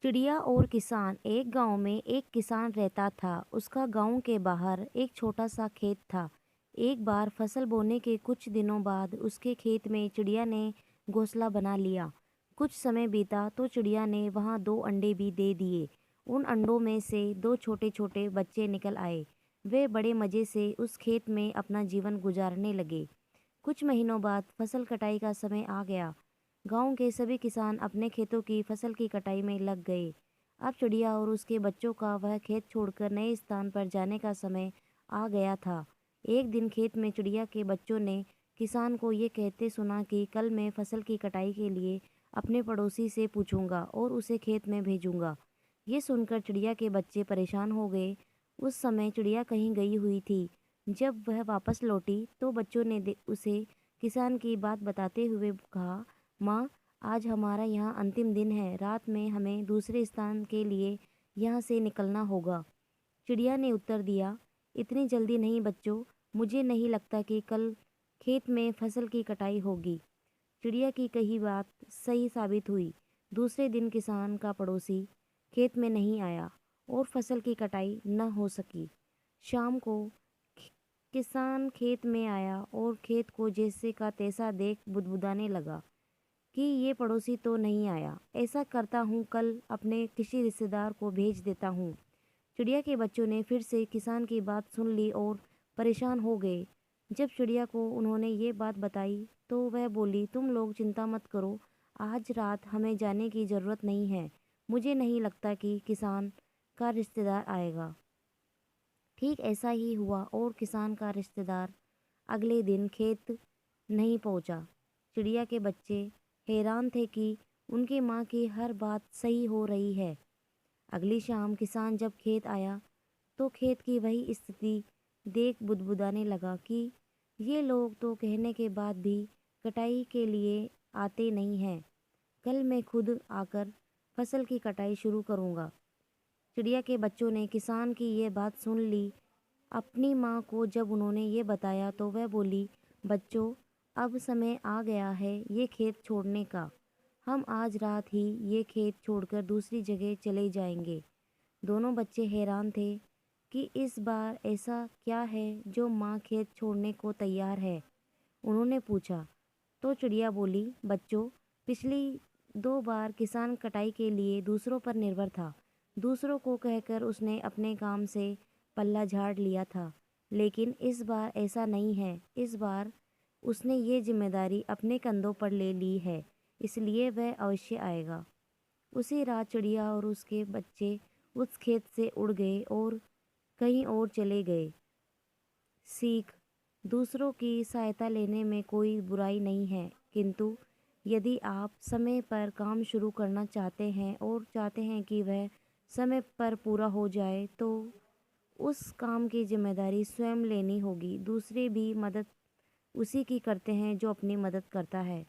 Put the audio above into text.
चिड़िया और किसान। एक गांव में एक किसान रहता था। उसका गांव के बाहर एक छोटा सा खेत था। एक बार फसल बोने के कुछ दिनों बाद उसके खेत में चिड़िया ने घोंसला बना लिया। कुछ समय बीता तो चिड़िया ने वहां 2 अंडे भी दे दिए। उन अंडों में से 2 छोटे छोटे बच्चे निकल आए। वे बड़े मज़े से उस खेत में अपना जीवन गुजारने लगे। कुछ महीनों बाद फसल कटाई का समय आ गया। गांव के सभी किसान अपने खेतों की फसल की कटाई में लग गए। अब चिड़िया और उसके बच्चों का वह खेत छोड़कर नए स्थान पर जाने का समय आ गया था। एक दिन खेत में चिड़िया के बच्चों ने किसान को ये कहते सुना कि कल मैं फसल की कटाई के लिए अपने पड़ोसी से पूछूंगा और उसे खेत में भेजूंगा। ये सुनकर चिड़िया के बच्चे परेशान हो गए। उस समय चिड़िया कहीं गई हुई थी। जब वह वापस लौटी तो बच्चों ने उसे किसान की बात बताते हुए कहा, माँ, आज हमारा यहाँ अंतिम दिन है। रात में हमें दूसरे स्थान के लिए यहाँ से निकलना होगा। चिड़िया ने उत्तर दिया, इतनी जल्दी नहीं बच्चों, मुझे नहीं लगता कि कल खेत में फसल की कटाई होगी। चिड़िया की कही बात सही साबित हुई। दूसरे दिन किसान का पड़ोसी खेत में नहीं आया और फसल की कटाई न हो सकी। शाम को कि- किसान खेत में आया और खेत को जैसे का तैसा देख बुदबुदाने लगा कि ये पड़ोसी तो नहीं आया। ऐसा करता हूँ, कल अपने किसी रिश्तेदार को भेज देता हूँ। चिड़िया के बच्चों ने फिर से किसान की बात सुन ली और परेशान हो गए। जब चिड़िया को उन्होंने ये बात बताई तो वह बोली, तुम लोग चिंता मत करो, आज रात हमें जाने की ज़रूरत नहीं है। मुझे नहीं लगता कि किसान का रिश्तेदार आएगा। ठीक ऐसा ही हुआ और किसान का रिश्तेदार अगले दिन खेत नहीं पहुंचा। चिड़िया के बच्चे हैरान थे कि उनकी माँ की हर बात सही हो रही है। अगली शाम किसान जब खेत आया तो खेत की वही स्थिति देख बुदबुदाने लगा कि ये लोग तो कहने के बाद भी कटाई के लिए आते नहीं हैं। कल मैं खुद आकर फसल की कटाई शुरू करूँगा। चिड़िया के बच्चों ने किसान की ये बात सुन ली। अपनी माँ को जब उन्होंने ये बताया तो वह बोली, बच्चों, अब समय आ गया है ये खेत छोड़ने का। हम आज रात ही ये खेत छोड़कर दूसरी जगह चले जाएंगे। दोनों बच्चे हैरान थे कि इस बार ऐसा क्या है जो माँ खेत छोड़ने को तैयार है। उन्होंने पूछा तो चिड़िया बोली, बच्चों, पिछली 2 बार किसान कटाई के लिए दूसरों पर निर्भर था। दूसरों को कहकर उसने अपने काम से पल्ला झाड़ लिया था। लेकिन इस बार ऐसा नहीं है। इस बार उसने ये जिम्मेदारी अपने कंधों पर ले ली है, इसलिए वह अवश्य आएगा। उसी रात चिड़िया और उसके बच्चे उस खेत से उड़ गए और कहीं और चले गए। सीख: दूसरों की सहायता लेने में कोई बुराई नहीं है, किंतु यदि आप समय पर काम शुरू करना चाहते हैं और चाहते हैं कि वह समय पर पूरा हो जाए तो उस काम की जिम्मेदारी स्वयं लेनी होगी। दूसरे भी मदद उसी की करते हैं जो अपनी मदद करता है।